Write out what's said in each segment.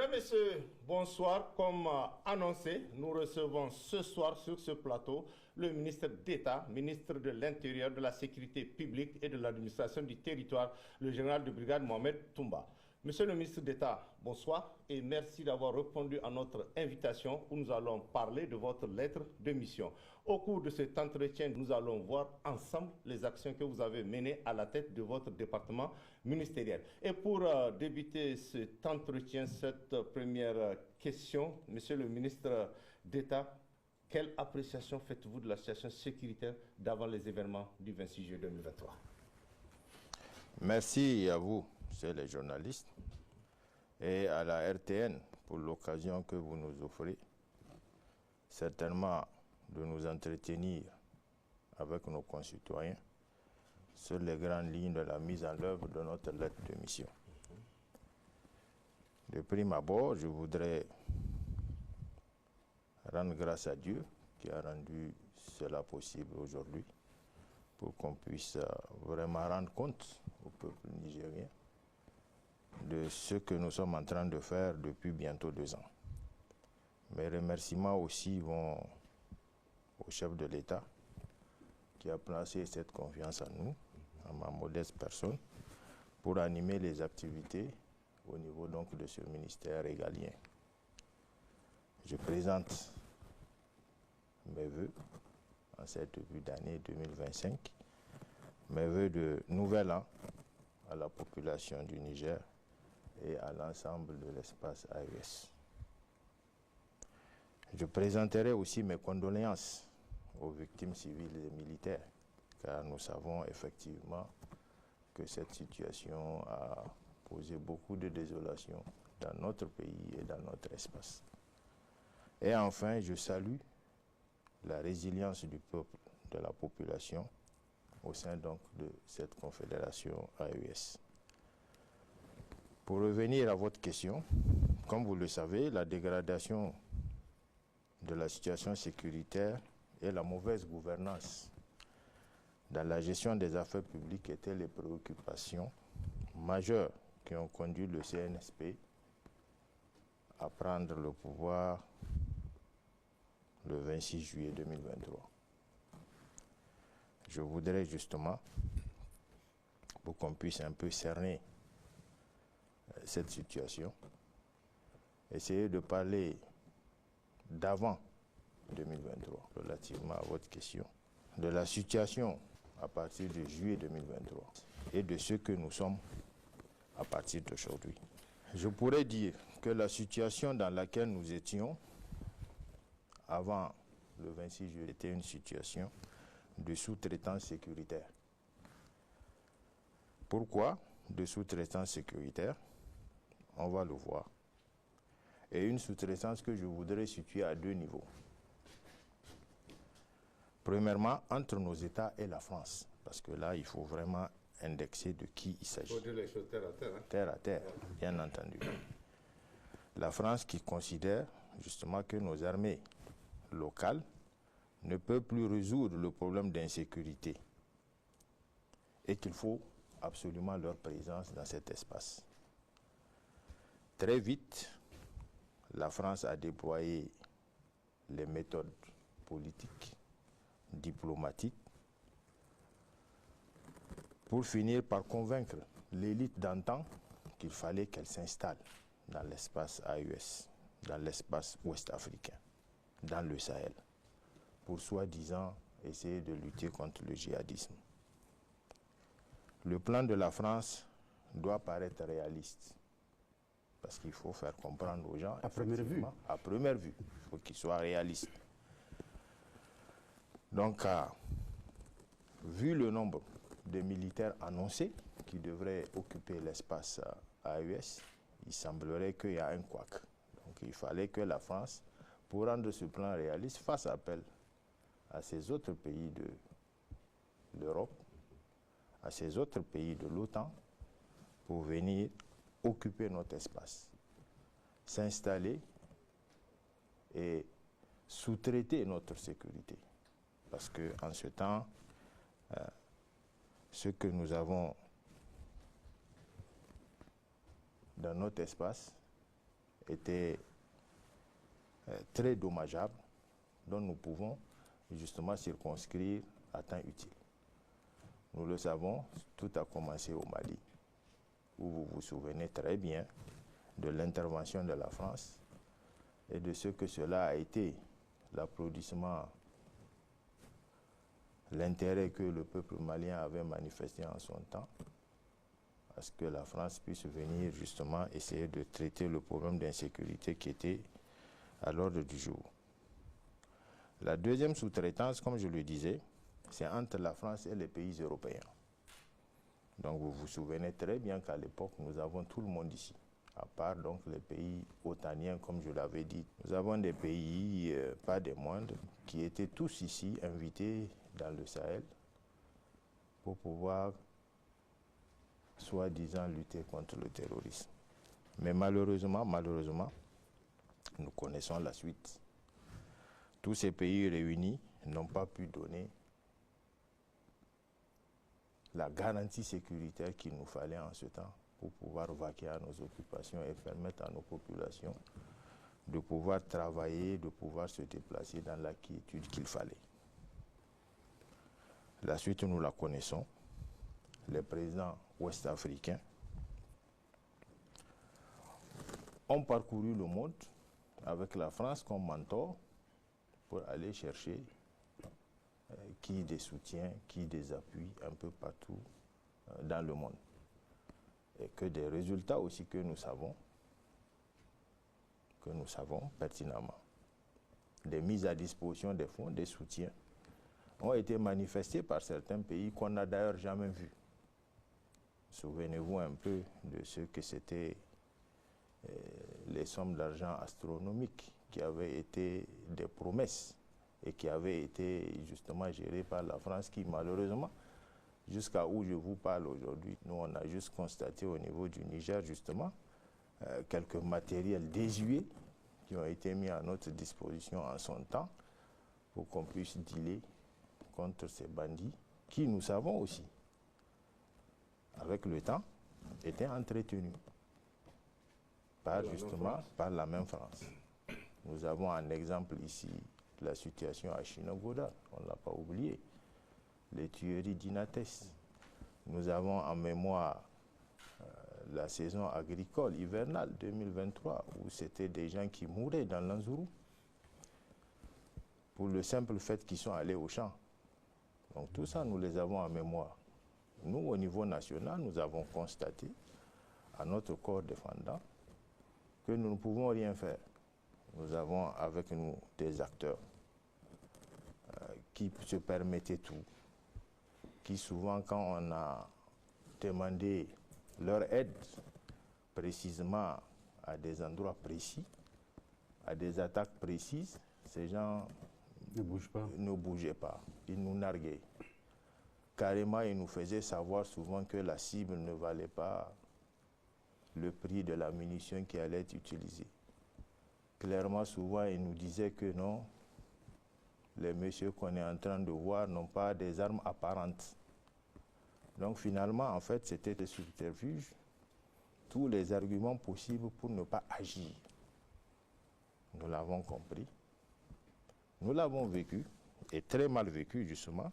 Mesdames, Messieurs, bonsoir. Comme annoncé, nous recevons ce soir sur ce plateau le ministre d'État, ministre de l'Intérieur, de la Sécurité publique et de l'administration du territoire, le général de brigade Mohamed Toumba. Monsieur le ministre d'État, bonsoir et merci d'avoir répondu à notre invitation où nous allons parler de votre lettre de mission. Au cours de cet entretien, nous allons voir ensemble les actions que vous avez menées à la tête de votre département ministériel. Et pour débuter cet entretien, cette première question, monsieur le ministre d'État, quelle appréciation faites-vous de la situation sécuritaire d'avant les événements du 26 juillet 2023? Merci à vous, monsieur les journalistes, et à la RTN pour l'occasion que vous nous offrez, certainement de nous entretenir avec nos concitoyens sur les grandes lignes de la mise en œuvre de notre lettre de mission. De prime abord, je voudrais rendre grâce à Dieu qui a rendu cela possible aujourd'hui pour qu'on puisse vraiment rendre compte au peuple nigérien de ce que nous sommes en train de faire depuis bientôt 2 ans. Mes remerciements aussi vont au chef de l'État qui a placé cette confiance en nous, en ma modeste personne, pour animer les activités au niveau donc de ce ministère régalien. Je présente mes voeux en cette début d'année 2025, mes voeux de nouvel an à la population du Niger et à l'ensemble de l'espace AES. Je présenterai aussi mes condoléances aux victimes civiles et militaires, car nous savons effectivement que cette situation a posé beaucoup de désolation dans notre pays et dans notre espace. Et enfin, je salue la résilience du peuple, de la population, au sein donc de cette confédération AES. Pour revenir à votre question, comme vous le savez, la dégradation de la situation sécuritaire et la mauvaise gouvernance dans la gestion des affaires publiques étaient les préoccupations majeures qui ont conduit le CNSP à prendre le pouvoir le 26 juillet 2023. Je voudrais justement, pour qu'on puisse un peu cerner cette situation, essayer de parler d'avant 2023, relativement à votre question, de la situation à partir de juillet 2023 et de ce que nous sommes à partir d'aujourd'hui. Je pourrais dire que la situation dans laquelle nous étions avant le 26 juillet était une situation de sous-traitance sécuritaire. Pourquoi de sous-traitance sécuritaire? On va le voir. Et une sous-traitance que je voudrais situer à 2 niveaux. Premièrement, entre nos États et la France, parce que là, il faut vraiment indexer de qui il s'agit. Il faut dire les choses terre à terre. Hein? Terre à terre, bien entendu. La France qui considère justement que nos armées locales ne peuvent plus résoudre le problème d'insécurité et qu'il faut absolument leur présence dans cet espace. Très vite, la France a déployé les méthodes politiques, diplomatiques, pour finir par convaincre l'élite d'antan qu'il fallait qu'elle s'installe dans l'espace AES, dans l'espace ouest-africain, dans le Sahel, pour soi-disant essayer de lutter contre le djihadisme. Le plan de la France doit paraître réaliste, parce qu'il faut faire comprendre aux gens, à première vue, il faut qu'il soit réaliste. Donc, vu le nombre de militaires annoncés qui devraient occuper l'espace AES, il semblerait qu'il y a un couac. Donc, il fallait que la France, pour rendre ce plan réaliste, fasse appel à ces autres pays de l'Europe, à ces autres pays de l'OTAN, pour venir occuper notre espace, s'installer et sous-traiter notre sécurité. Parce qu'en ce temps, ce que nous avons dans notre espace était très dommageable, dont nous pouvons justement circonscrire à temps utile. Nous le savons, tout a commencé au Mali, où vous vous souvenez très bien de l'intervention de la France et de ce que cela a été, l'applaudissement, l'intérêt que le peuple malien avait manifesté en son temps, à ce que la France puisse venir justement essayer de traiter le problème d'insécurité qui était à l'ordre du jour. La deuxième sous-traitance, comme je le disais, c'est entre la France et les pays européens. Donc vous vous souvenez très bien qu'à l'époque, nous avons tout le monde ici, à part donc les pays otaniens, comme je l'avais dit. Nous avons des pays, pas des moindres, qui étaient tous ici invités dans le Sahel pour pouvoir, soi-disant, lutter contre le terrorisme. Mais malheureusement, nous connaissons la suite. Tous ces pays réunis n'ont pas pu donner la garantie sécuritaire qu'il nous fallait en ce temps pour pouvoir vaquer à nos occupations et permettre à nos populations de pouvoir travailler, de pouvoir se déplacer dans la quiétude qu'il fallait. La suite, nous la connaissons. Les présidents ouest-africains ont parcouru le monde avec la France comme mentor pour aller chercher qui des soutiens, qui des appuis un peu partout dans le monde. Et que des résultats aussi que nous savons pertinemment. Des mises à disposition des fonds, des soutiens, ont été manifestés par certains pays qu'on n'a d'ailleurs jamais vus. Souvenez-vous un peu de ce que c'était les sommes d'argent astronomiques qui avaient été des promesses et qui avaient été justement gérées par la France qui malheureusement, jusqu'à où je vous parle aujourd'hui, nous on a juste constaté au niveau du Niger justement quelques matériels désuets qui ont été mis à notre disposition en son temps pour qu'on puisse dealer contre ces bandits qui, nous savons aussi, avec le temps, étaient entretenus par justement par la même France. Nous avons un exemple ici, la situation à Chinagoda, on ne l'a pas oublié, les tueries d'Inates. Nous avons en mémoire la saison agricole hivernale 2023, où c'était des gens qui mouraient dans l'Anzourou pour le simple fait qu'ils sont allés au champ. Donc tout ça, nous les avons en mémoire. Nous, au niveau national, nous avons constaté à notre corps défendant que nous ne pouvons rien faire. Nous avons avec nous des acteurs qui se permettaient tout, qui souvent, quand on a demandé leur aide précisément à des endroits précis, à des attaques précises, ces gens ne bougeaient pas, ils nous narguaient. Carrément, ils nous faisaient savoir souvent que la cible ne valait pas le prix de la munition qui allait être utilisée. Clairement, souvent, ils nous disaient que non, les messieurs qu'on est en train de voir n'ont pas des armes apparentes. Donc finalement, en fait, c'était des subterfuges, tous les arguments possibles pour ne pas agir. Nous l'avons compris. Nous l'avons vécu, et très mal vécu justement,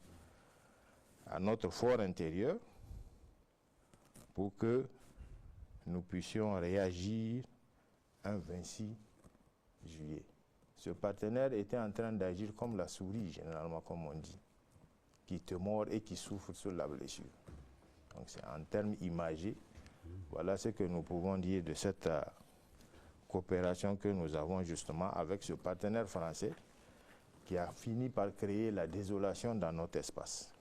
à notre fort intérieur, pour que nous puissions réagir un 26 juillet. Ce partenaire était en train d'agir comme la souris, généralement, comme on dit, qui te mord et qui souffre sur la blessure. Donc c'est en termes imagés. Voilà ce que nous pouvons dire de cette coopération que nous avons justement avec ce partenaire français qui a fini par créer la désolation dans notre espace.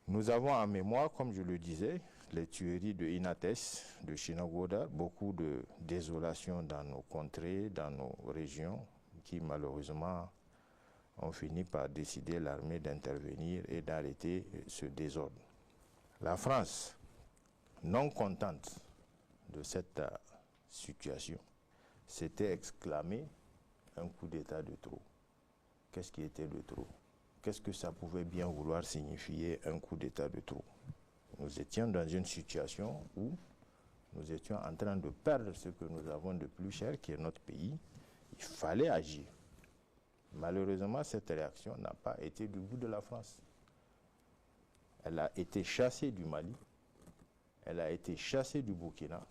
Nous avons en mémoire, comme je le disais, les tueries de Inates, de Chinagoda, beaucoup de désolation dans nos contrées, dans nos régions, qui malheureusement ont fini par décider l'armée d'intervenir et d'arrêter ce désordre. La France, non contente de cette situation, s'était exclamée un coup d'État de trop. Qu'est-ce qui était de trop? Qu'est-ce que ça pouvait bien vouloir signifier un coup d'État de trop? Nous étions dans une situation où nous étions en train de perdre ce que nous avons de plus cher, qui est notre pays. Il fallait agir. Malheureusement, cette réaction n'a pas été du goût de la France. Elle a été chassée du Mali, elle a été chassée du Burkina,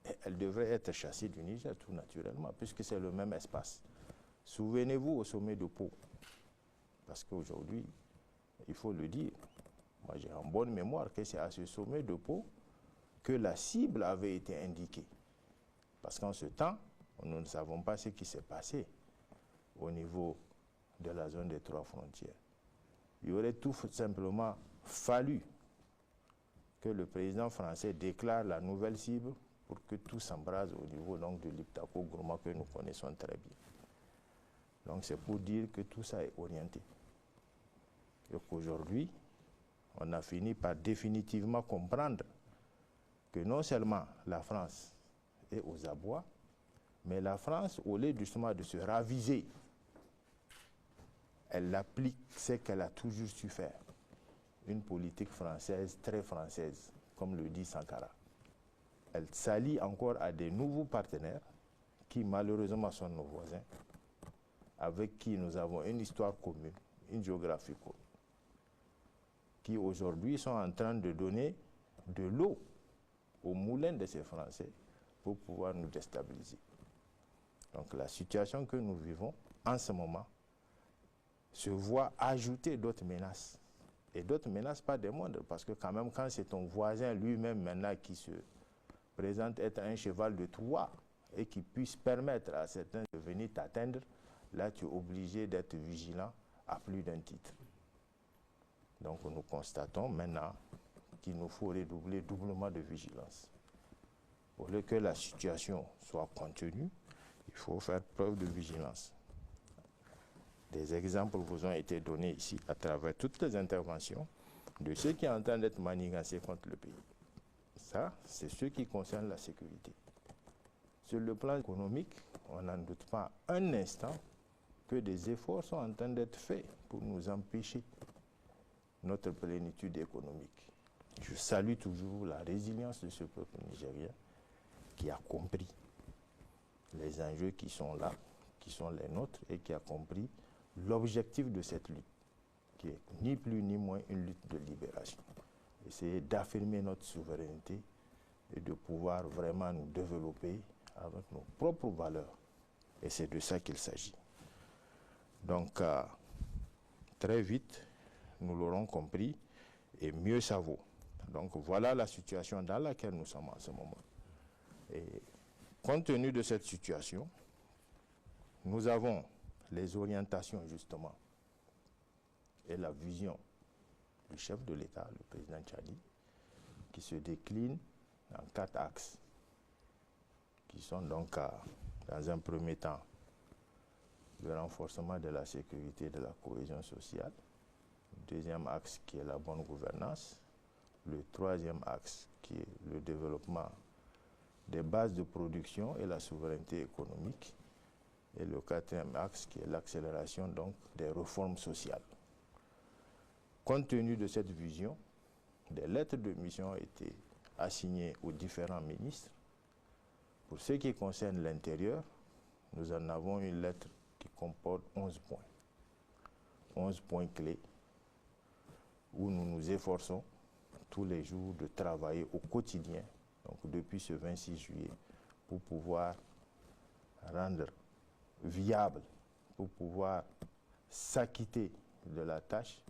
et elle devrait être chassée du Niger, tout naturellement, puisque c'est le même espace. Souvenez-vous au sommet de Pau, parce qu'aujourd'hui, il faut le dire, moi j'ai en bonne mémoire que c'est à ce sommet de Pau que la cible avait été indiquée. Parce qu'en ce temps, nous ne savons pas ce qui s'est passé au niveau de la zone des 3 frontières. Il aurait tout simplement fallu que le président français déclare la nouvelle cible pour que tout s'embrase au niveau donc, de l'Iptako-Gourma que nous connaissons très bien. Donc c'est pour dire que tout ça est orienté. Et qu'aujourd'hui, on a fini par définitivement comprendre que non seulement la France est aux abois, mais la France, au lieu justement de se raviser, elle applique ce qu'elle a toujours su faire. Une politique française, très française, comme le dit Sankara. Elle s'allie encore à des nouveaux partenaires qui malheureusement sont nos voisins, avec qui nous avons une histoire commune, une géographie commune, qui aujourd'hui sont en train de donner de l'eau au moulin de ces Français pour pouvoir nous déstabiliser. Donc la situation que nous vivons en ce moment se voit ajouter d'autres menaces. Et d'autres menaces pas des moindres, parce que quand même quand c'est ton voisin lui-même maintenant qui se présente être un cheval de Troie et qui puisse permettre à certains de venir t'atteindre, là tu es obligé d'être vigilant à plus d'un titre. Donc nous constatons maintenant qu'il nous faut redoubler doublement de vigilance. Pour que la situation soit contenue, il faut faire preuve de vigilance. Des exemples vous ont été donnés ici à travers toutes les interventions de ceux qui sont en train d'être manigancés contre le pays. Ça, c'est ce qui concerne la sécurité. Sur le plan économique, on n'en doute pas un instant que des efforts sont en train d'être faits pour nous empêcher notre plénitude économique. Je salue toujours la résilience de ce peuple nigérien qui a compris les enjeux qui sont là, qui sont les nôtres, et qui a compris l'objectif de cette lutte, qui est ni plus ni moins une lutte de libération. Essayer d'affirmer notre souveraineté et de pouvoir vraiment nous développer avec nos propres valeurs. Et c'est de ça qu'il s'agit. Donc, très vite, nous l'aurons compris, et mieux ça vaut. Donc, voilà la situation dans laquelle nous sommes en ce moment. Et compte tenu de cette situation, nous avons les orientations, justement, et la vision du chef de l'État, le président Tchadi, qui se décline en 4 axes, qui sont donc, dans un premier temps, le renforcement de la sécurité et de la cohésion sociale, le deuxième axe qui est la bonne gouvernance, le troisième axe qui est le développement des bases de production et la souveraineté économique, et le quatrième axe qui est l'accélération donc des réformes sociales. Compte tenu de cette vision, des lettres de mission ont été assignées aux différents ministres. Pour ce qui concerne l'intérieur, nous en avons une lettre qui comporte 11 points. 11 points clés où nous nous efforçons tous les jours de travailler au quotidien, donc depuis ce 26 juillet, pour pouvoir rendre viable, pour pouvoir s'acquitter de la tâche,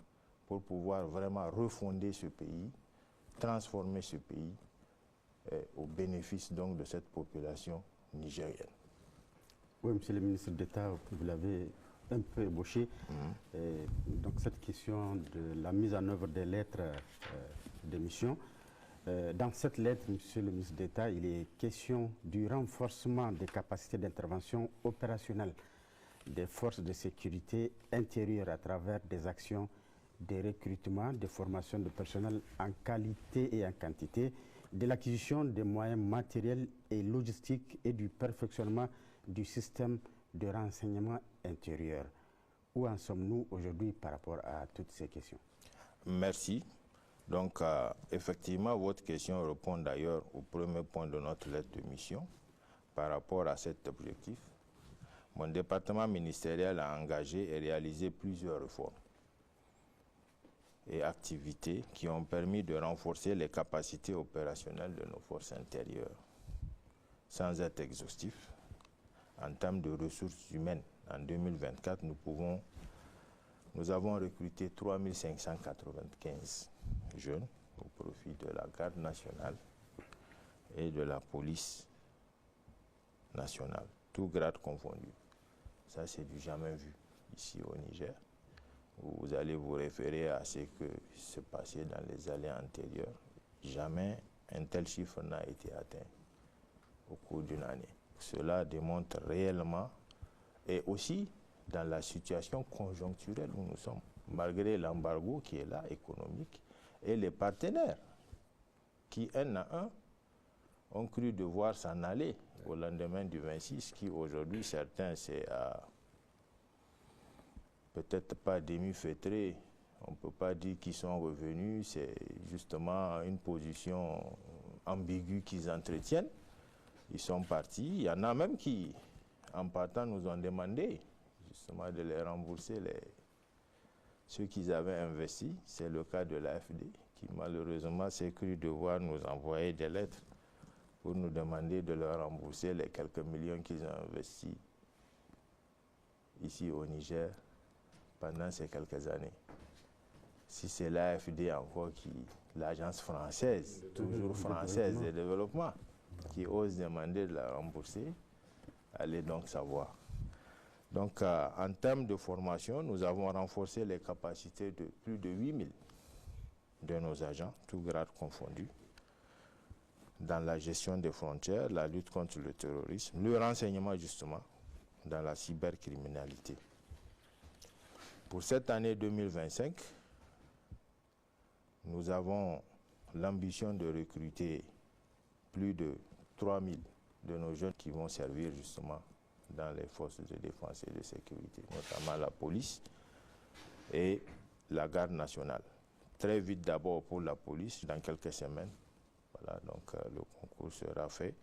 pour pouvoir vraiment refonder ce pays, transformer ce pays au bénéfice donc de cette population nigérienne. Oui, monsieur le ministre d'État, vous l'avez un peu ébauché. Donc cette question de la mise en œuvre des lettres de mission. Dans cette lettre, monsieur le ministre d'État, il est question du renforcement des capacités d'intervention opérationnelle des forces de sécurité intérieure à travers des actions de recrutement, de formation de personnel en qualité et en quantité, de l'acquisition des moyens matériels et logistiques et du perfectionnement du système de renseignement intérieur. Où en sommes-nous aujourd'hui par rapport à toutes ces questions? Merci. Donc, effectivement, votre question répond d'ailleurs au premier point de notre lettre de mission par rapport à cet objectif. Mon département ministériel a engagé et réalisé plusieurs réformes et activités qui ont permis de renforcer les capacités opérationnelles de nos forces intérieures. Sans être exhaustif, en termes de ressources humaines, en 2024, nous avons recruté 3 595 jeunes au profit de la garde nationale et de la police nationale, tout grade confondu. Ça, c'est du jamais vu ici au Niger. Vous allez vous référer à ce qui s'est passé dans les années antérieures. Jamais un tel chiffre n'a été atteint au cours d'une année. Cela démontre réellement, et aussi dans la situation conjoncturelle où nous sommes, malgré l'embargo qui est là, économique, et les partenaires qui, un à un, ont cru devoir s'en aller au lendemain du 26, qui aujourd'hui, certains, c'est peut-être pas demi-feutré, on ne peut pas dire qu'ils sont revenus, c'est justement une position ambiguë qu'ils entretiennent. Ils sont partis. Il y en a même qui, en partant, nous ont demandé justement de les rembourser ceux qu'ils avaient investis. C'est le cas de l'AFD, qui malheureusement s'est cru devoir nous envoyer des lettres pour nous demander de leur rembourser les quelques millions qu'ils ont investis ici au Niger pendant ces quelques années. Si c'est l'AFD encore l'agence française, toujours française de développement, qui ose demander de la rembourser, allez donc savoir. Donc, en termes de formation, nous avons renforcé les capacités de plus de 8000 de nos agents, tous grades confondus, dans la gestion des frontières, la lutte contre le terrorisme, le renseignement justement, dans la cybercriminalité. Pour cette année 2025, nous avons l'ambition de recruter plus de 3000 de nos jeunes qui vont servir justement dans les forces de défense et de sécurité, notamment la police et la garde nationale. Très vite d'abord pour la police, dans quelques semaines. Voilà, donc le concours sera fait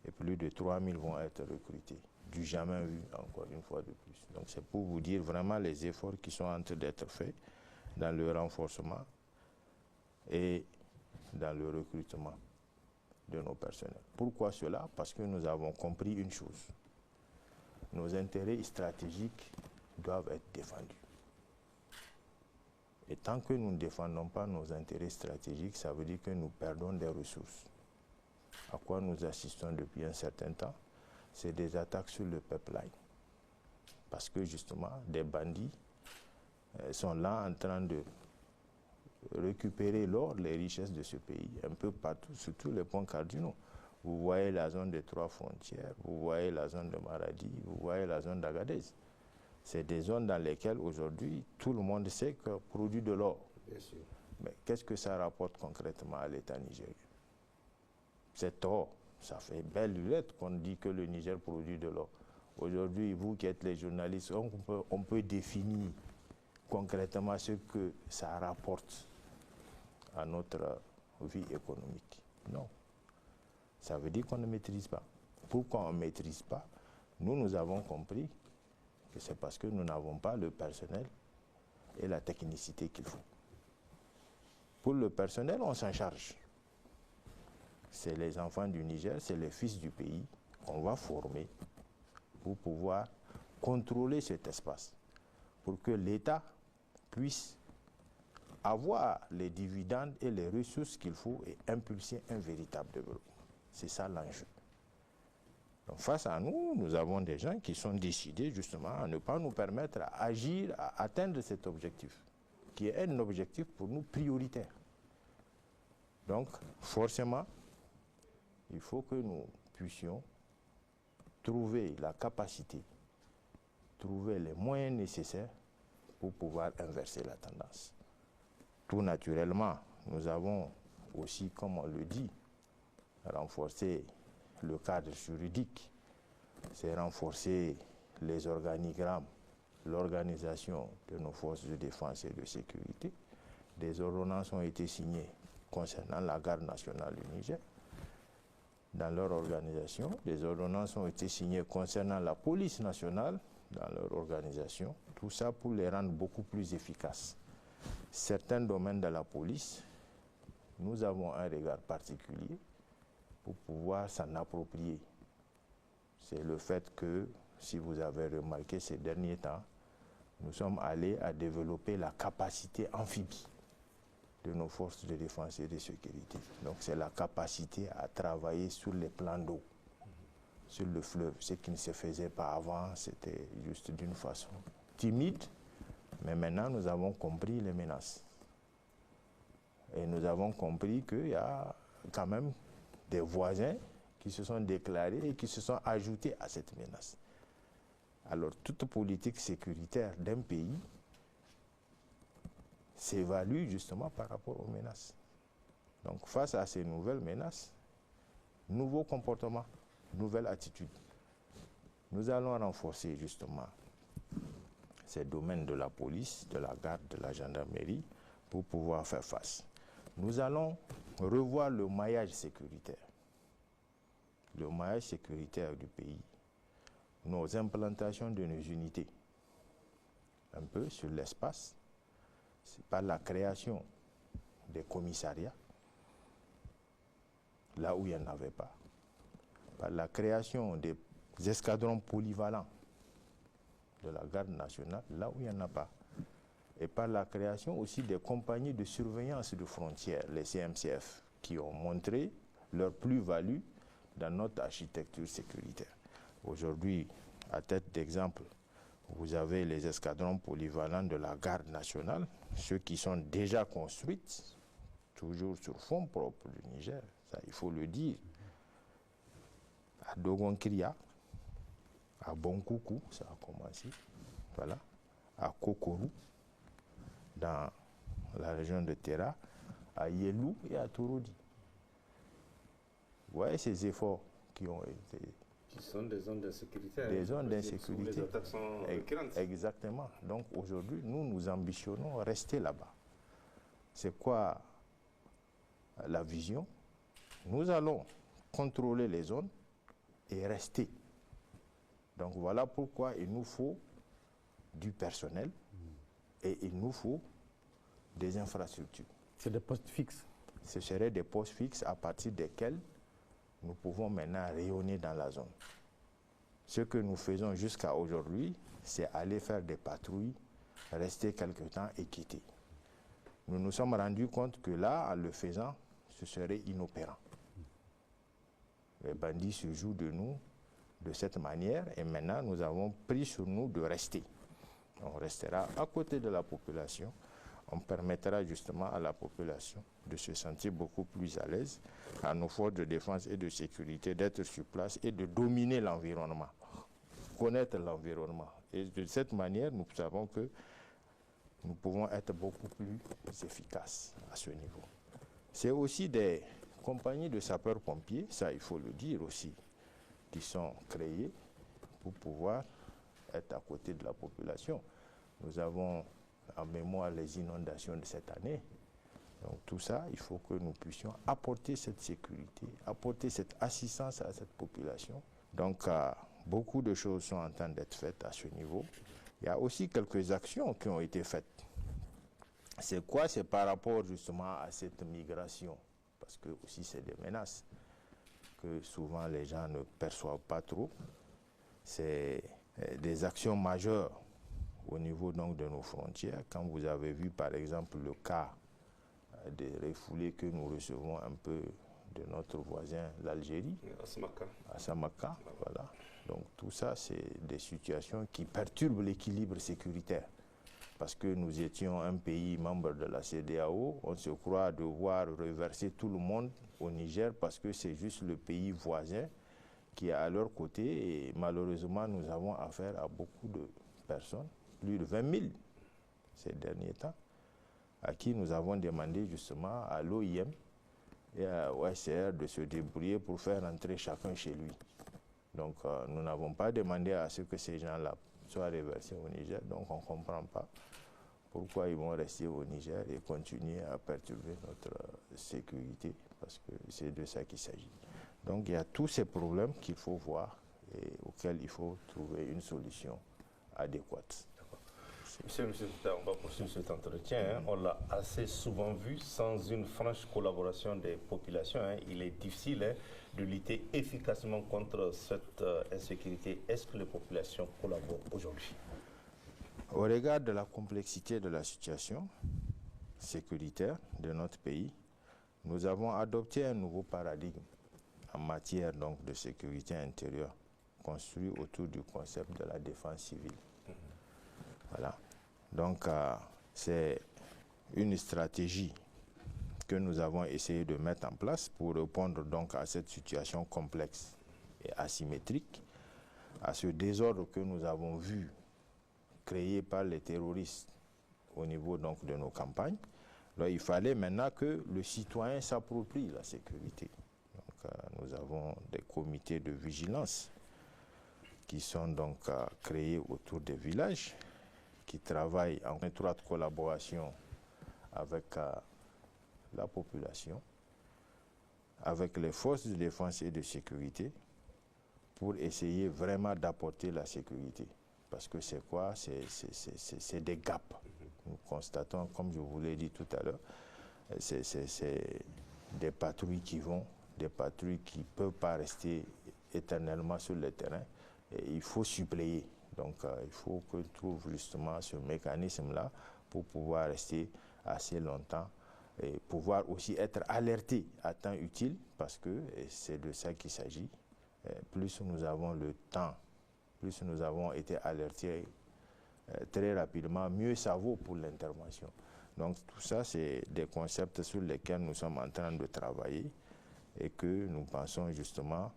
et plus de 3000 vont être recrutés. Du jamais vu, encore une fois de plus. Donc c'est pour vous dire vraiment les efforts qui sont en train d'être faits dans le renforcement et dans le recrutement de nos personnels. Pourquoi cela? Parce que nous avons compris une chose. Nos intérêts stratégiques doivent être défendus. Et tant que nous ne défendons pas nos intérêts stratégiques, ça veut dire que nous perdons des ressources. À quoi nous assistons depuis un certain temps? C'est des attaques sur le pipeline. Parce que justement, des bandits sont là en train de récupérer l'or, les richesses de ce pays, un peu partout, sur tous les points cardinaux. Vous voyez la zone des 3 frontières, vous voyez la zone de Maradi, vous voyez la zone d'Agadez. C'est des zones dans lesquelles aujourd'hui, tout le monde sait que produit de l'or. Bien sûr. Mais qu'est-ce que ça rapporte concrètement à l'État nigérien? Cet or, ça fait belle lurette qu'on dit que le Niger produit de l'or. Aujourd'hui, vous qui êtes les journalistes, on peut définir concrètement ce que ça rapporte à notre vie économique. Non. Ça veut dire qu'on ne maîtrise pas. Pourquoi on ne maîtrise pas? Nous avons compris que c'est parce que nous n'avons pas le personnel et la technicité qu'il faut. Pour le personnel, on s'en charge. C'est les enfants du Niger, c'est les fils du pays qu'on va former pour pouvoir contrôler cet espace, pour que l'État puisse avoir les dividendes et les ressources qu'il faut et impulser un véritable développement. C'est ça l'enjeu. Donc face à nous, nous avons des gens qui sont décidés justement à ne pas nous permettre à agir, à atteindre cet objectif, qui est un objectif pour nous prioritaire. Donc forcément, il faut que nous puissions trouver la capacité, trouver les moyens nécessaires pour pouvoir inverser la tendance. Tout naturellement, nous avons aussi, comme on le dit, renforcé le cadre juridique, c'est renforcer les organigrammes, l'organisation de nos forces de défense et de sécurité, des ordonnances ont été signées concernant la garde nationale du Niger. Dans leur organisation, des ordonnances ont été signées concernant la police nationale dans leur organisation. Tout ça pour les rendre beaucoup plus efficaces. Certains domaines de la police, nous avons un regard particulier pour pouvoir s'en approprier. C'est le fait que, si vous avez remarqué ces derniers temps, nous sommes allés à développer la capacité amphibie de nos forces de défense et de sécurité. Donc c'est la capacité à travailler sur les plans d'eau, sur le fleuve. Ce qui ne se faisait pas avant, c'était juste d'une façon timide, mais maintenant nous avons compris les menaces. Et nous avons compris qu'il y a quand même des voisins qui se sont déclarés et qui se sont ajoutés à cette menace. Alors toute politique sécuritaire d'un pays s'évalue justement par rapport aux menaces. Donc face à ces nouvelles menaces, nouveaux comportements, nouvelles attitudes. Nous allons renforcer justement ces domaines de la police, de la garde, de la gendarmerie pour pouvoir faire face. Nous allons revoir le maillage sécuritaire. Le maillage sécuritaire du pays. Nos implantations de nos unités. Un peu sur l'espace. C'est par la création des commissariats, là où il n'y en avait pas, par la création des escadrons polyvalents de la garde nationale, là où il n'y en a pas, et par la création aussi des compagnies de surveillance de frontières, les CMCF, qui ont montré leur plus-value dans notre architecture sécuritaire. Aujourd'hui, à tête d'exemple, vous avez les escadrons polyvalents de la garde nationale, ceux qui sont déjà construits, toujours sur fonds propres du Niger, ça il faut le dire, à Dogon-Kiria, à Bonkoukou, ça a commencé, voilà, à Kokorou, dans la région de Terra, à Yelou et à Touroudi. Vous voyez ces efforts qui ont été... Qui sont des zones d'insécurité. Des zones d'insécurité. Les attaques sont récurrentes. Exactement. Donc aujourd'hui, nous ambitionnons rester là-bas. C'est quoi la vision? Nous allons contrôler les zones et rester. Donc voilà pourquoi il nous faut du personnel et il nous faut des infrastructures. C'est des postes fixes. Ce seraient des postes fixes à partir desquels nous pouvons maintenant rayonner dans la zone. Ce que nous faisons jusqu'à aujourd'hui, c'est aller faire des patrouilles, rester quelque temps et quitter. Nous nous sommes rendus compte que là, en le faisant, ce serait inopérant. Les bandits se jouent de nous de cette manière et maintenant nous avons pris sur nous de rester. On restera à côté de la population. On permettra justement à la population de se sentir beaucoup plus à l'aise, à nos forces de défense et de sécurité d'être sur place et de dominer l'environnement, connaître l'environnement. Et de cette manière, nous savons que nous pouvons être beaucoup plus efficaces à ce niveau. C'est aussi des compagnies de sapeurs-pompiers, ça il faut le dire aussi, qui sont créées pour pouvoir être à côté de la population. Nous avons en mémoire les inondations de cette année. Donc tout ça, il faut que nous puissions apporter cette sécurité, apporter cette assistance à cette population. Donc beaucoup de choses sont en train d'être faites à ce niveau. Il y a aussi quelques actions qui ont été faites. C'est quoi? C'est par rapport justement à cette migration, parce que aussi c'est des menaces que souvent les gens ne perçoivent pas trop. C'est des actions majeures au niveau donc de nos frontières. Quand vous avez vu par exemple le cas des refoulés que nous recevons un peu de notre voisin l'Algérie, à Samaka, voilà. Donc tout ça c'est des situations qui perturbent l'équilibre sécuritaire. Parce que nous étions un pays membre de la CEDEAO, on se croit devoir reverser tout le monde au Niger parce que c'est juste le pays voisin qui est à leur côté et malheureusement nous avons affaire à beaucoup de personnes, plus de 20 000 ces derniers temps, à qui nous avons demandé justement à l'OIM et à l'OHCR de se débrouiller pour faire entrer chacun chez lui. Donc nous n'avons pas demandé à ce que ces gens-là soient reversés au Niger, donc on ne comprend pas Pourquoi ils vont rester au Niger et continuer à perturber notre sécurité? Parce que c'est de ça qu'il s'agit. Donc il y a tous ces problèmes qu'il faut voir et auxquels il faut trouver une solution adéquate. Monsieur le Secrétaire, on va poursuivre cet entretien. On l'a assez souvent vu, sans une franche collaboration des populations, il est difficile de lutter efficacement contre cette insécurité. Est-ce que les populations collaborent aujourd'hui? Au regard de la complexité de la situation sécuritaire de notre pays, nous avons adopté un nouveau paradigme en matière donc de sécurité intérieure, construit autour du concept de la défense civile. Voilà. Donc, c'est une stratégie que nous avons essayé de mettre en place pour répondre donc à cette situation complexe et asymétrique, à ce désordre que nous avons vu créé par les terroristes au niveau donc de nos campagnes. Alors, il fallait maintenant que le citoyen s'approprie la sécurité. Donc, nous avons des comités de vigilance qui sont donc créés autour des villages, qui travaillent en étroite collaboration avec la population, avec les forces de défense et de sécurité, pour essayer vraiment d'apporter la sécurité. Parce que c'est quoi? C'est des gaps. Nous constatons, comme je vous l'ai dit tout à l'heure, c'est des patrouilles qui vont, des patrouilles qui ne peuvent pas rester éternellement sur le terrain. Et il faut suppléer. Donc, il faut qu'on trouve justement ce mécanisme-là pour pouvoir rester assez longtemps et pouvoir aussi être alerté à temps utile, parce que c'est de ça qu'il s'agit. Plus nous avons le temps, plus nous avons été alertés très rapidement, mieux ça vaut pour l'intervention. Donc, tout ça, c'est des concepts sur lesquels nous sommes en train de travailler et que nous pensons justement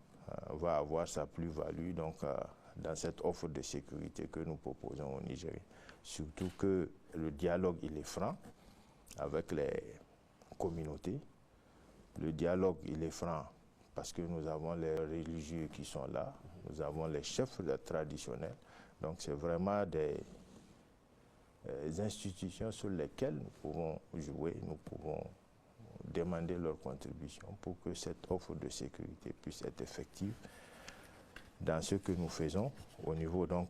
va avoir sa plus-value dans cette offre de sécurité que nous proposons au Nigeria. Surtout que le dialogue, il est franc avec les communautés. Le dialogue, il est franc parce que nous avons les religieux qui sont là, nous avons les chefs traditionnels. Donc c'est vraiment des institutions sur lesquelles nous pouvons jouer, nous pouvons demander leur contribution pour que cette offre de sécurité puisse être effective dans ce que nous faisons au niveau donc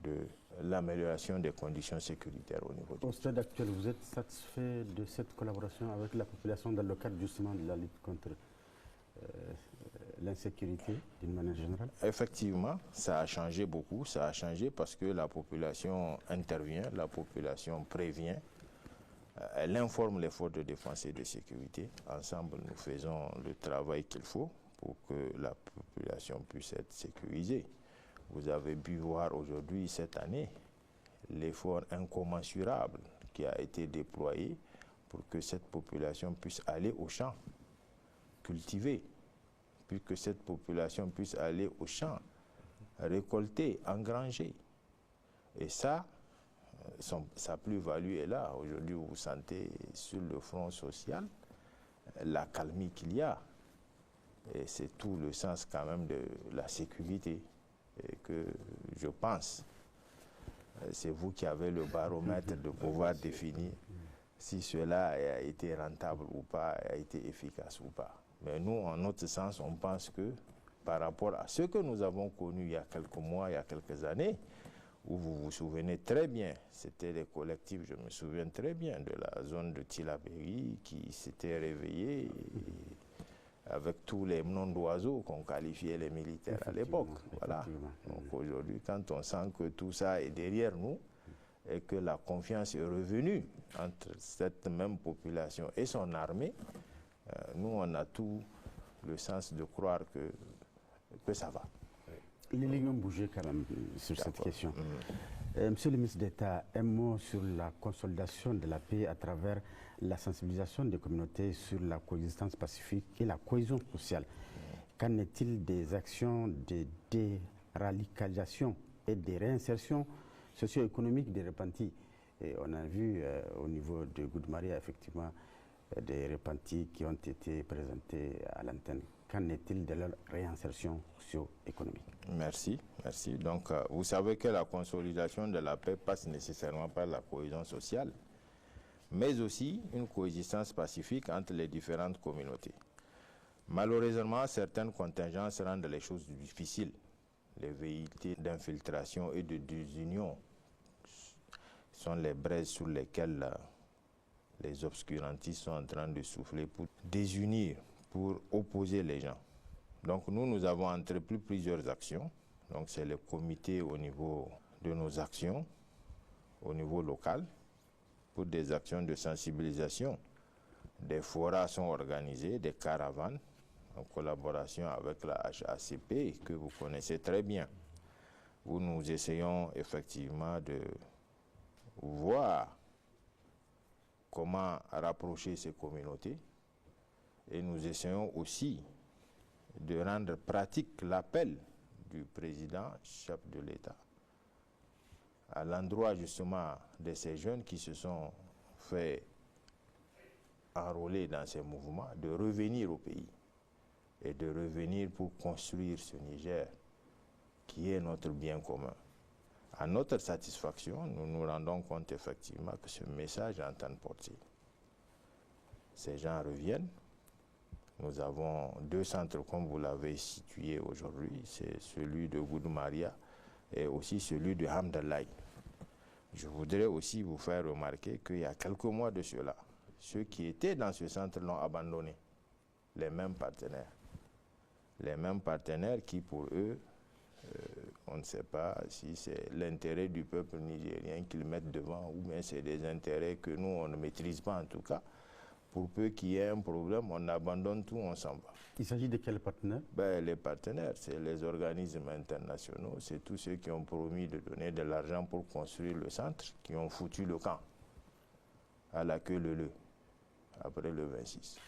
de l'amélioration des conditions sécuritaires au niveau du... Au stade actuel, vous êtes satisfait de cette collaboration avec la population dans le cadre justement de la lutte contre l'insécurité d'une manière générale? Effectivement, ça a changé beaucoup. Ça a changé parce que la population intervient, la population prévient, elle informe les forces de défense et de sécurité. Ensemble, nous faisons le travail qu'il faut pour que la population puisse être sécurisée. Vous avez pu voir aujourd'hui, cette année, l'effort incommensurable qui a été déployé pour que cette population puisse aller au champ, cultiver, puis que cette population puisse aller au champ, récolter, engranger. Et ça, sa plus-value est là. Aujourd'hui, vous sentez sur le front social la calmie qu'il y a. Et c'est tout le sens quand même de la sécurité. Et que je pense, c'est vous qui avez le baromètre de pouvoir définir si cela a été rentable ou pas, a été efficace ou pas. Mais nous, en notre sens, on pense que par rapport à ce que nous avons connu il y a quelques mois, il y a quelques années, où vous vous souvenez très bien, c'était les collectifs, je me souviens très bien de la zone de Tilaberi qui s'était réveillée avec tous les noms d'oiseaux qu'on qualifiait les militaires à l'époque. Voilà. Donc aujourd'hui, quand on sent que tout ça est derrière nous et que la confiance est revenue entre cette même population et son armée, nous, on a tout le sens de croire que ça va. Les lignes ont bougé quand même sur cette question. Monsieur le ministre d'État, un mot sur la consolidation de la paix à travers la sensibilisation des communautés sur la coexistence pacifique et la cohésion sociale. Qu'en est-il des actions de déradicalisation et de réinsertion socio-économique des repentis? Et on a vu au niveau de Goudmaria, effectivement, des repentis qui ont été présentés à l'antenne. Qu'en est-il de leur réinsertion socio-économique? Merci, merci. Donc, vous savez que la consolidation de la paix passe nécessairement par la cohésion sociale, mais aussi une coexistence pacifique entre les différentes communautés. Malheureusement, certaines contingences rendent les choses difficiles. Les velléités d'infiltration et de désunion sont les braises sur lesquelles les obscurantistes sont en train de souffler pour désunir, pour opposer les gens. Donc nous avons entrepris plusieurs actions. Donc c'est le comité au niveau de nos actions, au niveau local, pour des actions de sensibilisation. Des forats sont organisés, des caravanes, en collaboration avec la HACP, que vous connaissez très bien, où nous essayons effectivement de voir comment rapprocher ces communautés, et nous essayons aussi de rendre pratique l'appel du président, chef de l'État, à l'endroit justement de ces jeunes qui se sont fait enrôler dans ces mouvements, de revenir au pays et de revenir pour construire ce Niger qui est notre bien commun. À notre satisfaction, nous nous rendons compte effectivement que ce message est en train de porter. Ces gens reviennent. Nous avons 2 centres, comme vous l'avez situé aujourd'hui, c'est celui de Goudou-Maria et aussi celui de Hamdallah. Je voudrais aussi vous faire remarquer qu'il y a quelques mois de cela, ceux qui étaient dans ce centre l'ont abandonné, les mêmes partenaires. Les mêmes partenaires qui, pour eux, on ne sait pas si c'est l'intérêt du peuple nigérien qu'ils mettent devant ou bien c'est des intérêts que nous, on ne maîtrise pas en tout cas. Pour peu qu'il y ait un problème, on abandonne tout, on s'en va. Il s'agit de quels partenaires? Les partenaires, c'est les organismes internationaux, c'est tous ceux qui ont promis de donner de l'argent pour construire le centre, qui ont foutu le camp à la queue leu-leu, après le 26.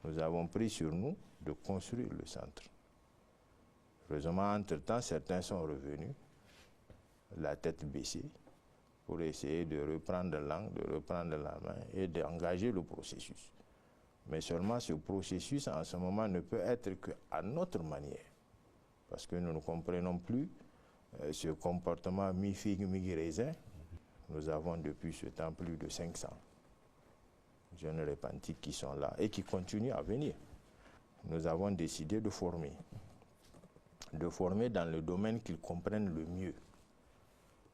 Nous avons pris sur nous de construire le centre. Heureusement, entre-temps, certains sont revenus, la tête baissée, pour essayer de reprendre l'angle, de reprendre la main et d'engager le processus. Mais seulement ce processus, en ce moment, ne peut être qu'à notre manière. Parce que nous ne comprenons plus ce comportement mi-figue, mi-raisin. Nous avons depuis ce temps plus de 500 jeunes repentis qui sont là et qui continuent à venir. Nous avons décidé de former dans le domaine qu'ils comprennent le mieux.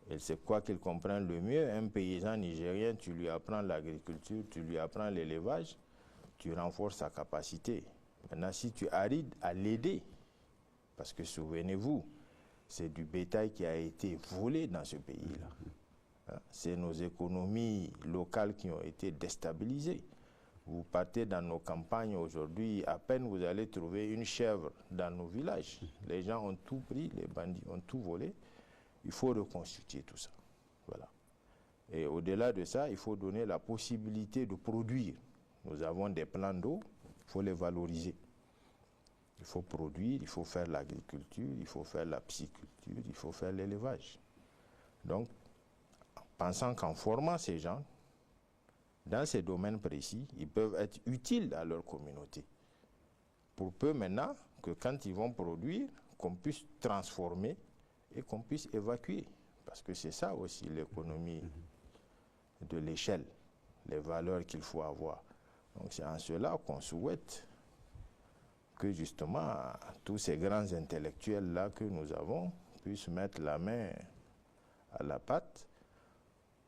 Et c'est quoi qu'ils comprennent le mieux? Un paysan nigérien, tu lui apprends l'agriculture, tu lui apprends l'élevage, tu renforces sa capacité. Maintenant, si tu arrives à l'aider, parce que souvenez-vous, c'est du bétail qui a été volé dans ce pays-là. C'est nos économies locales qui ont été déstabilisées. Vous partez dans nos campagnes aujourd'hui, à peine vous allez trouver une chèvre dans nos villages. Les gens ont tout pris, les bandits ont tout volé. Il faut reconstituer tout ça. Voilà. Et au-delà de ça, il faut donner la possibilité de produire. Nous avons des plans d'eau, il faut les valoriser. Il faut produire, il faut faire l'agriculture, il faut faire la pisciculture, il faut faire l'élevage. Donc, en pensant qu'en formant ces gens, dans ces domaines précis, ils peuvent être utiles à leur communauté. Pour peu maintenant que quand ils vont produire, qu'on puisse transformer et qu'on puisse évacuer. Parce que c'est ça aussi l'économie de l'échelle, les valeurs qu'il faut avoir. Donc c'est en cela qu'on souhaite que justement tous ces grands intellectuels-là que nous avons puissent mettre la main à la pâte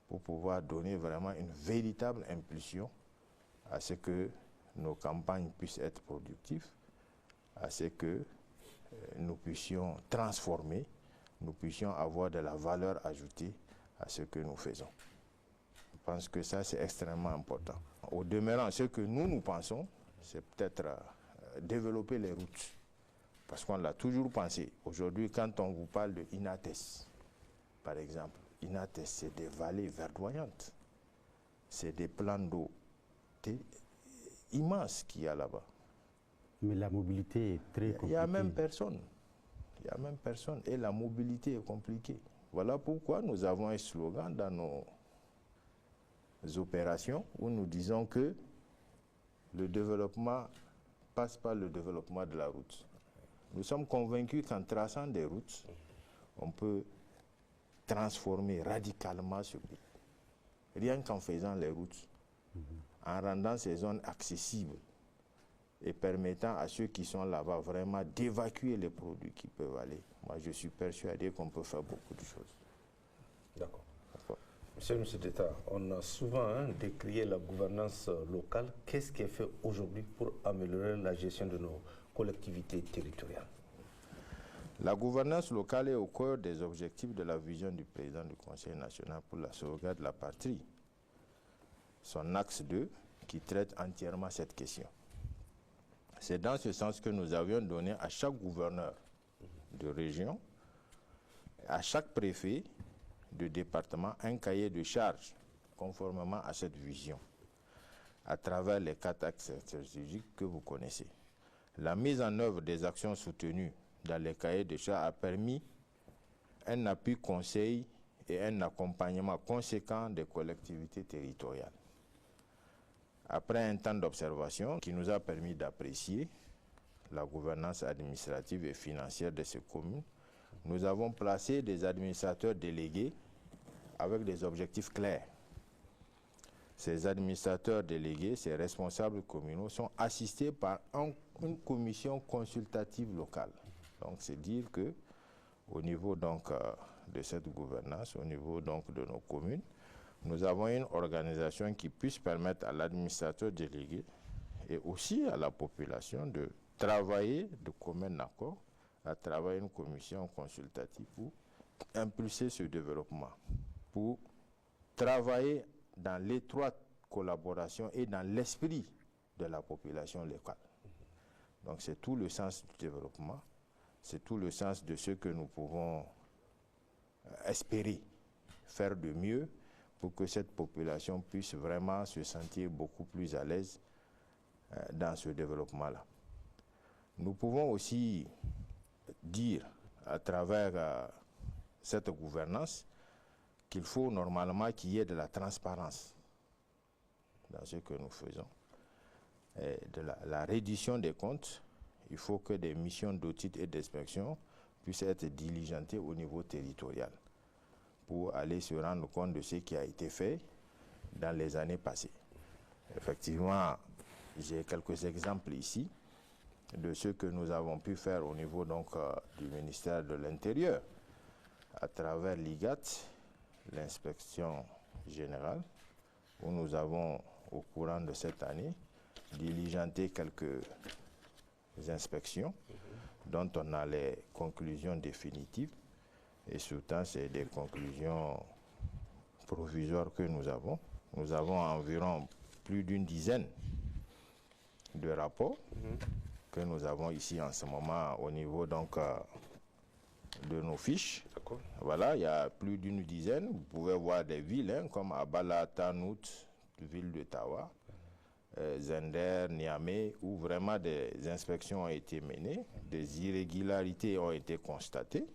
pour pouvoir donner vraiment une véritable impulsion à ce que nos campagnes puissent être productives, à ce que nous puissions transformer, nous puissions avoir de la valeur ajoutée à ce que nous faisons. Je pense que ça, c'est extrêmement important. Au demeurant, ce que nous pensons, c'est peut-être développer les routes. Parce qu'on l'a toujours pensé. Aujourd'hui, quand on vous parle de Inates, par exemple, Inates, c'est des vallées verdoyantes. C'est des plans d'eau immenses qu'il y a là-bas. Mais la mobilité est très compliquée. Il n'y a même personne. Il n'y a même personne. Et la mobilité est compliquée. Voilà pourquoi nous avons un slogan dans nos opérations où nous disons que le développement passe par le développement de la route. Nous sommes convaincus qu'en traçant des routes, on peut transformer radicalement ce pays. Rien qu'en faisant les routes, en rendant ces zones accessibles et permettant à ceux qui sont là-bas vraiment d'évacuer les produits qui peuvent aller. Moi, je suis persuadé qu'on peut faire beaucoup de choses. D'accord. Monsieur le ministre d'État, on a souvent décrié la gouvernance locale. Qu'est-ce qui est fait aujourd'hui pour améliorer la gestion de nos collectivités territoriales? La gouvernance locale est au cœur des objectifs de la vision du président du Conseil national pour la sauvegarde de la patrie. Son axe 2 qui traite entièrement cette question. C'est dans ce sens que nous avions donné à chaque gouverneur de région, à chaque préfet de département, un cahier de charges conformément à cette vision, à travers les 4 axes stratégiques que vous connaissez. La mise en œuvre des actions soutenues dans les cahiers de charges a permis un appui conseil et un accompagnement conséquent des collectivités territoriales. Après un temps d'observation qui nous a permis d'apprécier la gouvernance administrative et financière de ces communes, nous avons placé des administrateurs délégués avec des objectifs clairs. Ces administrateurs délégués, ces responsables communaux sont assistés par une commission consultative locale. Donc c'est dire que au niveau donc de cette gouvernance, au niveau donc de nos communes, nous avons une organisation qui puisse permettre à l'administrateur délégué et aussi à la population de travailler de commun accord à travers une commission consultative pour impulser ce développement, pour travailler dans l'étroite collaboration et dans l'esprit de la population locale. Donc c'est tout le sens du développement, c'est tout le sens de ce que nous pouvons espérer faire de mieux pour que cette population puisse vraiment se sentir beaucoup plus à l'aise dans ce développement-là. Nous pouvons aussi dire à travers cette gouvernance qu'il faut normalement qu'il y ait de la transparence dans ce que nous faisons. Et de la reddition des comptes, il faut que des missions d'audit et d'inspection puissent être diligentées au niveau territorial pour aller se rendre compte de ce qui a été fait dans les années passées. Effectivement, j'ai quelques exemples ici de ce que nous avons pu faire au niveau donc, du ministère de l'Intérieur à travers l'IGAT, l'inspection générale, où nous avons, au courant de cette année, diligenté quelques inspections dont on a les conclusions définitives. Et surtout, c'est des conclusions provisoires que nous avons. Nous avons environ plus d'une dizaine de rapports que nous avons ici en ce moment au niveau donc, de nos fiches. Voilà, il y a plus d'une dizaine. Vous pouvez voir des villes comme Abala, Tanout, ville de Tawa, Zender, Niamey, où vraiment des inspections ont été menées, des irrégularités ont été constatées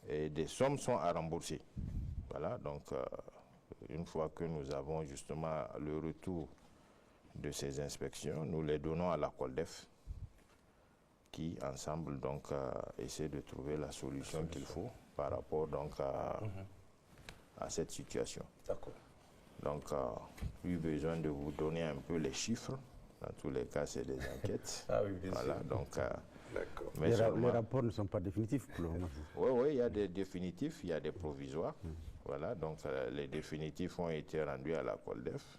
et des sommes sont à rembourser. Voilà, donc une fois que nous avons justement le retour de ces inspections, nous les donnons à la COLDEF qui, ensemble, donc, essaie de trouver la solution qu'il faut par rapport donc, à cette situation. D'accord. Donc, plus besoin de vous donner un peu les chiffres. Dans tous les cas, c'est des enquêtes. Ah oui, bien voilà, sûr. Donc, d'accord. Mais les rapports ne sont pas définitifs pour le moment. Oui, il y a des définitifs, il y a des provisoires. Voilà, donc les définitifs ont été rendus à la COLDEF.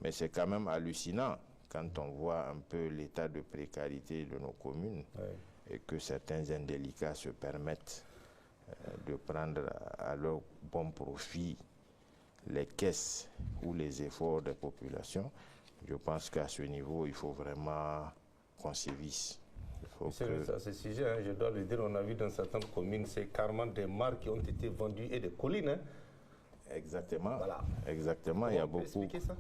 Mais c'est quand même hallucinant quand on voit un peu l'état de précarité de nos communes et que certains indélicats se permettent de prendre à leur bon profit les caisses ou les efforts des populations. Je pense qu'à ce niveau, il faut vraiment qu'on sévisse. Monsieur, à ce sujet, je dois le dire, on a vu dans certaines communes, c'est carrément des mares qui ont été vendues et des collines. Exactement. Voilà. Exactement. Il y a beaucoup. Expliquez ça.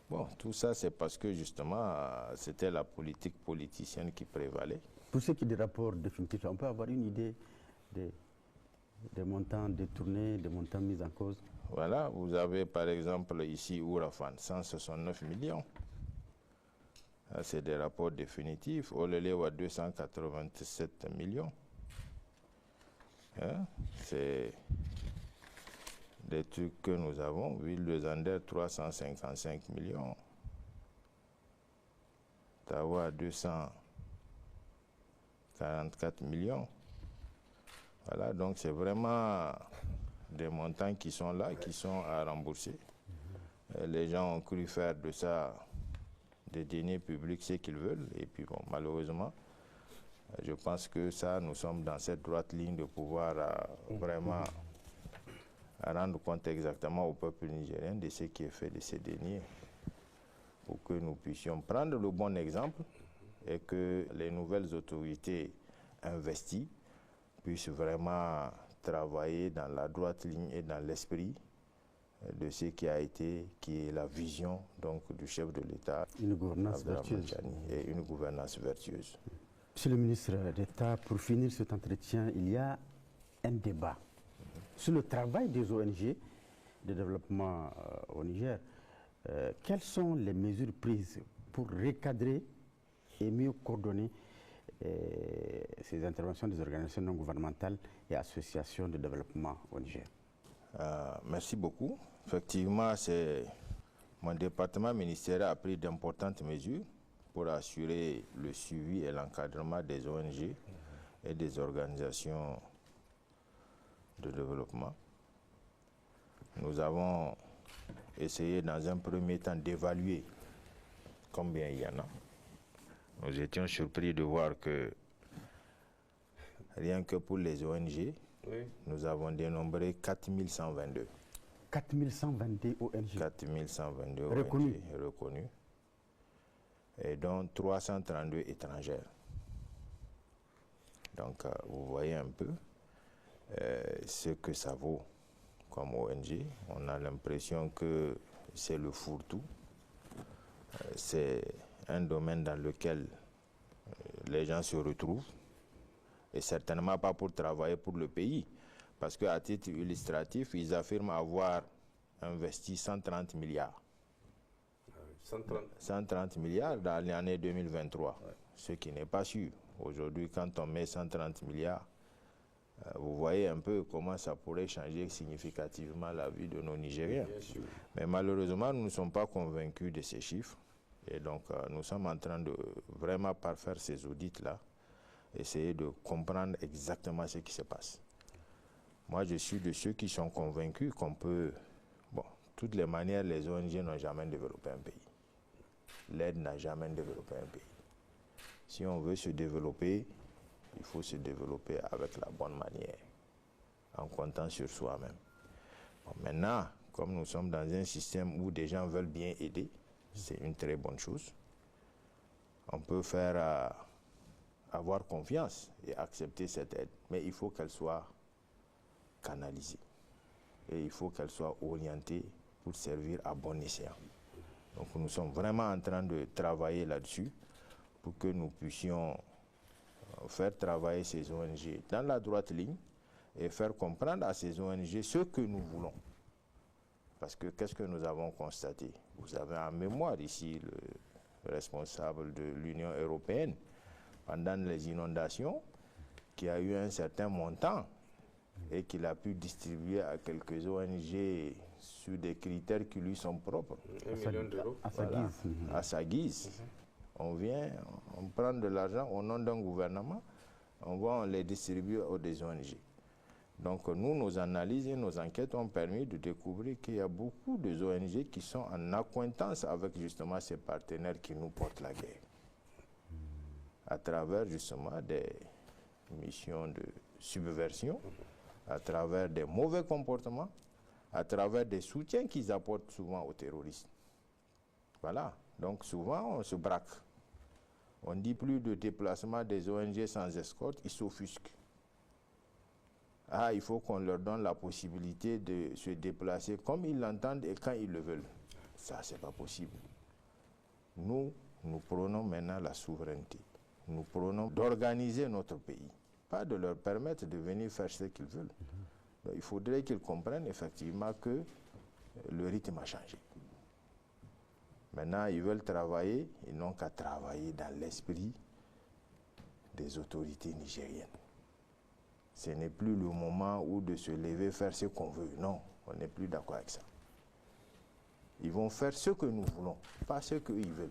Bon, tout ça, c'est parce que justement, c'était la politique politicienne qui prévalait. Pour ce qui est des rapports définitifs, on peut avoir une idée des montants détournés, des montants mis en cause? Voilà, vous avez par exemple ici Ourafan, 169 millions. C'est des rapports définitifs. Olelewa 287 millions. Hein? C'est des trucs que nous avons. Ville de Zander 355 millions. Tawa 244 millions. Voilà, donc c'est vraiment des montants qui sont là, qui sont à rembourser. Les gens ont cru faire de ça des deniers publics ce qu'ils veulent. Et puis bon, malheureusement, je pense que ça, nous sommes dans cette droite ligne de pouvoir vraiment rendre compte exactement au peuple nigérien de ce qui est fait de ces deniers, pour que nous puissions prendre le bon exemple et que les nouvelles autorités investies puissent vraiment travailler dans la droite ligne et dans l'esprit de ce qui a été, qui est la vision donc du chef de l'État, une gouvernance vertueuse. Et une gouvernance vertueuse. Monsieur le ministre d'État, pour finir cet entretien, il y a un débat sur le travail des ONG de développement au Niger. Quelles sont les mesures prises pour recadrer et mieux coordonner ces interventions des organisations non gouvernementales et associations de développement au Niger? Merci beaucoup. Effectivement, mon département ministériel a pris d'importantes mesures pour assurer le suivi et l'encadrement des ONG et des organisations de développement. Nous avons essayé dans un premier temps d'évaluer combien il y en a. Nous étions surpris de voir que rien que pour les ONG, nous avons dénombré 4122. 4122 ONG. 4122 reconnus. ONG reconnus. Et dont 332 étrangères. Donc, vous voyez un peu ce que ça vaut comme ONG. On a l'impression que c'est le fourre-tout. C'est un domaine dans lequel les gens se retrouvent. Et certainement pas pour travailler pour le pays. Parce qu'à titre illustratif, ils affirment avoir investi 130 milliards. 130 milliards dans l'année 2023, ce qui n'est pas sûr. Aujourd'hui, quand on met 130 milliards, vous voyez un peu comment ça pourrait changer significativement la vie de nos Nigériens. Mais malheureusement, nous ne sommes pas convaincus de ces chiffres. Et donc, nous sommes en train de vraiment parfaire ces audits-là, essayer de comprendre exactement ce qui se passe. Moi, je suis de ceux qui sont convaincus qu'on peut... Bon, de toutes les manières, les ONG n'ont jamais développé un pays. L'aide n'a jamais développé un pays. Si on veut se développer, il faut se développer avec la bonne manière, en comptant sur soi-même. Bon, maintenant, comme nous sommes dans un système où des gens veulent bien aider, c'est une très bonne chose. On peut faire avoir confiance et accepter cette aide, mais il faut qu'elle soit canalisée et il faut qu'elle soit orientée pour servir à bon escient. Donc nous sommes vraiment en train de travailler là-dessus pour que nous puissions faire travailler ces ONG dans la droite ligne et faire comprendre à ces ONG ce que nous voulons. Parce que qu'est-ce que nous avons constaté? Vous avez en mémoire ici le responsable de l'Union européenne pendant les inondations qui a eu un certain montant et qu'il a pu distribuer à quelques ONG sur des critères qui lui sont propres. 1 million d'euros. À sa guise. À sa guise. On vient, on prend de l'argent au nom d'un gouvernement, on les distribuer aux des ONG. Donc nous, nos analyses et nos enquêtes ont permis de découvrir qu'il y a beaucoup de ONG qui sont en accointance avec justement ces partenaires qui nous portent la guerre. À travers justement des missions de subversion, à travers des mauvais comportements, à travers des soutiens qu'ils apportent souvent aux terroristes. Voilà. Donc souvent, on se braque. On ne dit plus de déplacement des ONG sans escorte, ils s'offusquent. Ah, il faut qu'on leur donne la possibilité de se déplacer comme ils l'entendent et quand ils le veulent. Ça, c'est pas possible. Nous prenons maintenant la souveraineté. Nous prenons d'organiser notre pays, pas de leur permettre de venir faire ce qu'ils veulent. Donc, il faudrait qu'ils comprennent effectivement que le rythme a changé. Maintenant, ils veulent travailler, ils n'ont qu'à travailler dans l'esprit des autorités nigériennes. Ce n'est plus le moment où de se lever, faire ce qu'on veut. Non, on n'est plus d'accord avec ça. Ils vont faire ce que nous voulons, pas ce qu'ils veulent.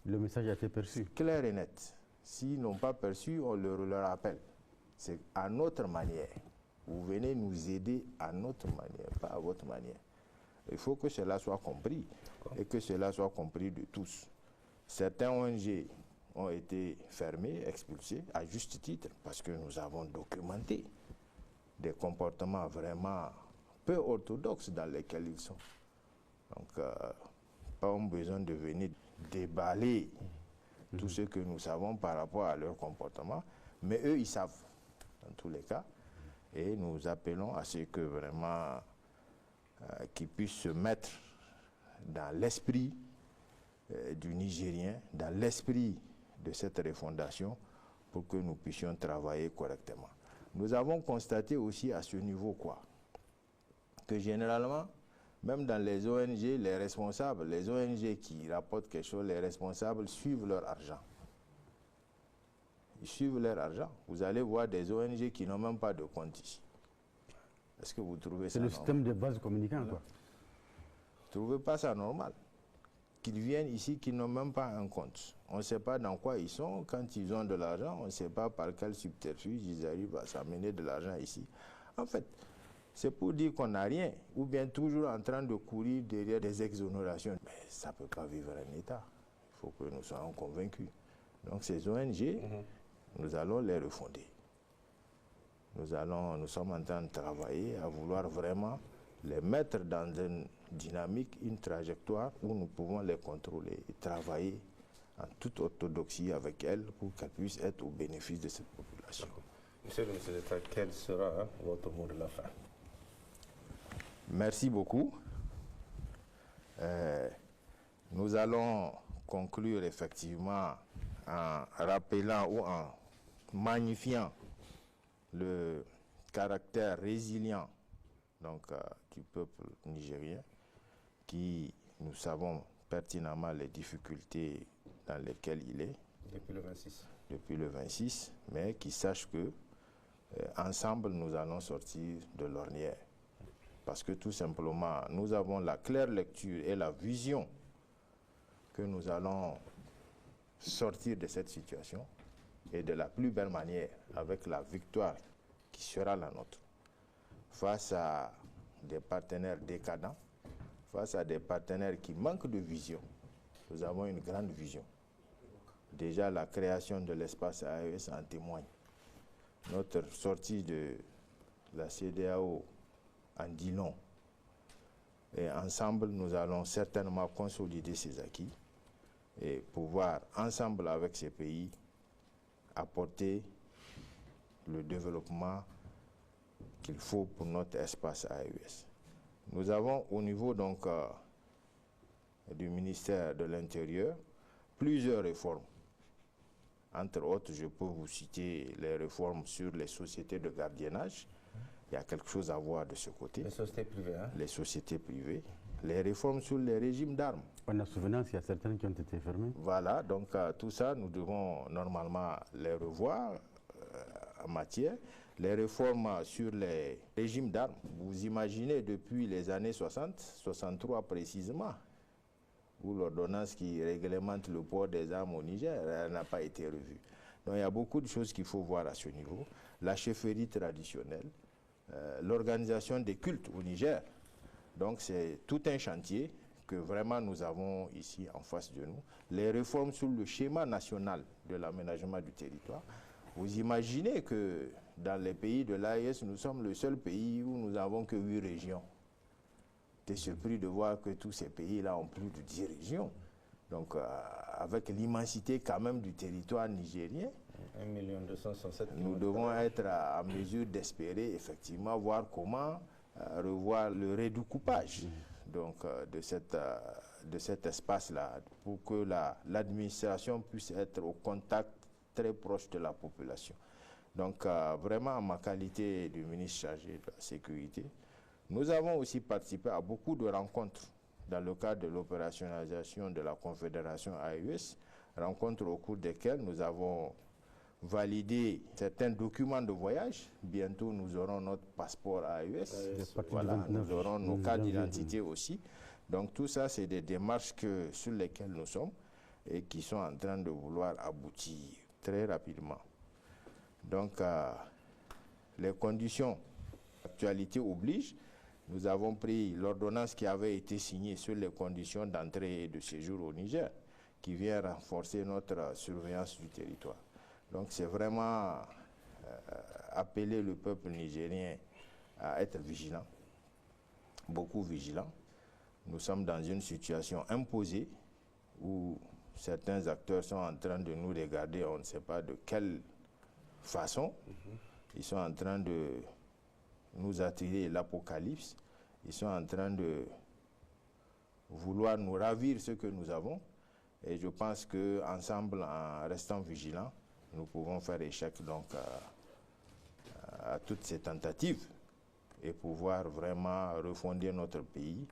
Le message a été perçu. Clair et net. S'ils n'ont pas perçu, on leur rappelle. C'est à notre manière. Vous venez nous aider à notre manière, pas à votre manière. Il faut que cela soit compris et que cela soit compris de tous. Certains ONG ont été fermés, expulsés, à juste titre, parce que nous avons documenté des comportements vraiment peu orthodoxes dans lesquels ils sont. Donc, pas besoin de venir déballer tout ce que nous savons par rapport à leur comportement, mais eux, ils savent, dans tous les cas, et nous appelons à ce que vraiment qu'ils puissent se mettre dans l'esprit du Nigérien, dans l'esprit de cette refondation, pour que nous puissions travailler correctement. Nous avons constaté aussi à ce niveau quoi? Que généralement, même dans les ONG, les responsables, les ONG qui rapportent quelque chose, les responsables suivent leur argent. Ils suivent leur argent. Vous allez voir des ONG qui n'ont même pas de compte ici. Est-ce que vous trouvez ça normal? C'est le système de base communicant, quoi. Vous ne trouvez pas ça normal? Qu'ils viennent ici, qu'ils n'ont même pas un compte. On ne sait pas dans quoi ils sont. Quand ils ont de l'argent, on ne sait pas par quel subterfuge ils arrivent à s'amener de l'argent ici. En fait, c'est pour dire qu'on n'a rien, ou bien toujours en train de courir derrière des exonérations. Mais ça ne peut pas vivre un État. Il faut que nous soyons convaincus. Donc ces ONG, nous allons les refonder. Nous sommes en train de travailler à vouloir vraiment les mettre dans une dynamique, une trajectoire où nous pouvons les contrôler et travailler en toute orthodoxie avec elles pour qu'elles puissent être au bénéfice de cette population. Monsieur le ministre d'État, quel sera votre mot de la fin? Merci beaucoup. Nous allons conclure effectivement en rappelant ou en magnifiant le caractère résilient donc, du peuple nigérien qui, nous savons pertinemment les difficultés dans lesquelles il est. Depuis le 26. Depuis le 26, mais qui sache que ensemble nous allons sortir de l'ornière. Parce que tout simplement, nous avons la claire lecture et la vision que nous allons sortir de cette situation et de la plus belle manière, avec la victoire qui sera la nôtre. Face à des partenaires décadents, face à des partenaires qui manquent de vision, nous avons une grande vision. Déjà, la création de l'espace AES en témoigne. Notre sortie de la CEDEAO en dit long. Et ensemble, nous allons certainement consolider ces acquis et pouvoir, ensemble avec ces pays, apporter le développement qu'il faut pour notre espace AES. Nous avons au niveau donc du ministère de l'Intérieur plusieurs réformes. Entre autres, je peux vous citer les réformes sur les sociétés de gardiennage. Il y a quelque chose à voir de ce côté. Les sociétés privées, hein? Les sociétés privées. Les réformes sur les régimes d'armes. On a souvenance, il y a certaines qui ont été fermées. Voilà, donc tout ça, nous devons normalement les revoir en matière. Les réformes sur les régimes d'armes. Vous imaginez, depuis les années 60, 63 précisément, où l'ordonnance qui réglemente le port des armes au Niger n'a pas été revue. Donc il y a beaucoup de choses qu'il faut voir à ce niveau. La chefferie traditionnelle, l'organisation des cultes au Niger. Donc c'est tout un chantier que vraiment nous avons ici en face de nous. Les réformes sur le schéma national de l'aménagement du territoire. Vous imaginez que dans les pays de l'AES, nous sommes le seul pays où nous n'avons que 8 régions. J'étais surpris de voir que tous ces pays-là ont plus de 10 régions. Donc, avec l'immensité quand même du territoire nigérien, 1 267 000. Nous devons être en mesure d'espérer effectivement voir comment revoir le redécoupage donc, de cet espace-là pour que l'administration puisse être au contact très proche de la population. Donc, vraiment, en ma qualité de ministre chargé de la sécurité, nous avons aussi participé à beaucoup de rencontres dans le cadre de l'opérationnalisation de la Confédération AES, rencontres au cours desquelles nous avons validé certains documents de voyage. Bientôt, nous aurons notre passeport AES. Voilà, nous aurons nos cartes d'identité aussi. Donc tout ça, c'est des démarches sur lesquelles nous sommes et qui sont en train de vouloir aboutir très rapidement. Donc, les conditions d'actualité obligent. Nous avons pris l'ordonnance qui avait été signée sur les conditions d'entrée et de séjour au Niger, qui vient renforcer notre surveillance du territoire. Donc c'est vraiment appeler le peuple nigérien à être vigilant, beaucoup vigilant. Nous sommes dans une situation imposée où certains acteurs sont en train de nous regarder, on ne sait pas de quelle façon. Ils sont en train de nous attirer l'apocalypse. Ils sont en train de vouloir nous ravir ce que nous avons. Et je pense qu'ensemble, en restant vigilants, nous pouvons faire échec donc à toutes ces tentatives et pouvoir vraiment refonder notre pays,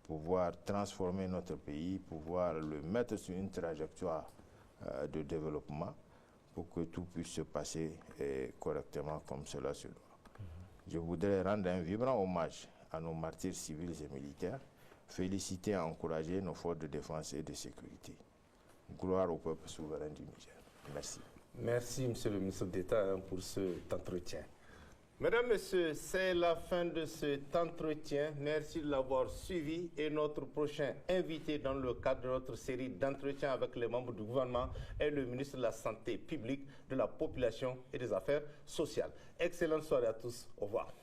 pouvoir transformer notre pays, pouvoir le mettre sur une trajectoire de développement pour que tout puisse se passer correctement comme cela se doit. Je voudrais rendre un vibrant hommage à nos martyrs civils et militaires, féliciter et encourager nos forces de défense et de sécurité. Gloire au peuple souverain du Niger. Merci. Merci, Monsieur le ministre d'État, pour cet entretien. Mesdames, Messieurs, c'est la fin de cet entretien. Merci de l'avoir suivi. Et notre prochain invité dans le cadre de notre série d'entretiens avec les membres du gouvernement est le ministre de la Santé publique, de la Population et des Affaires sociales. Excellente soirée à tous. Au revoir.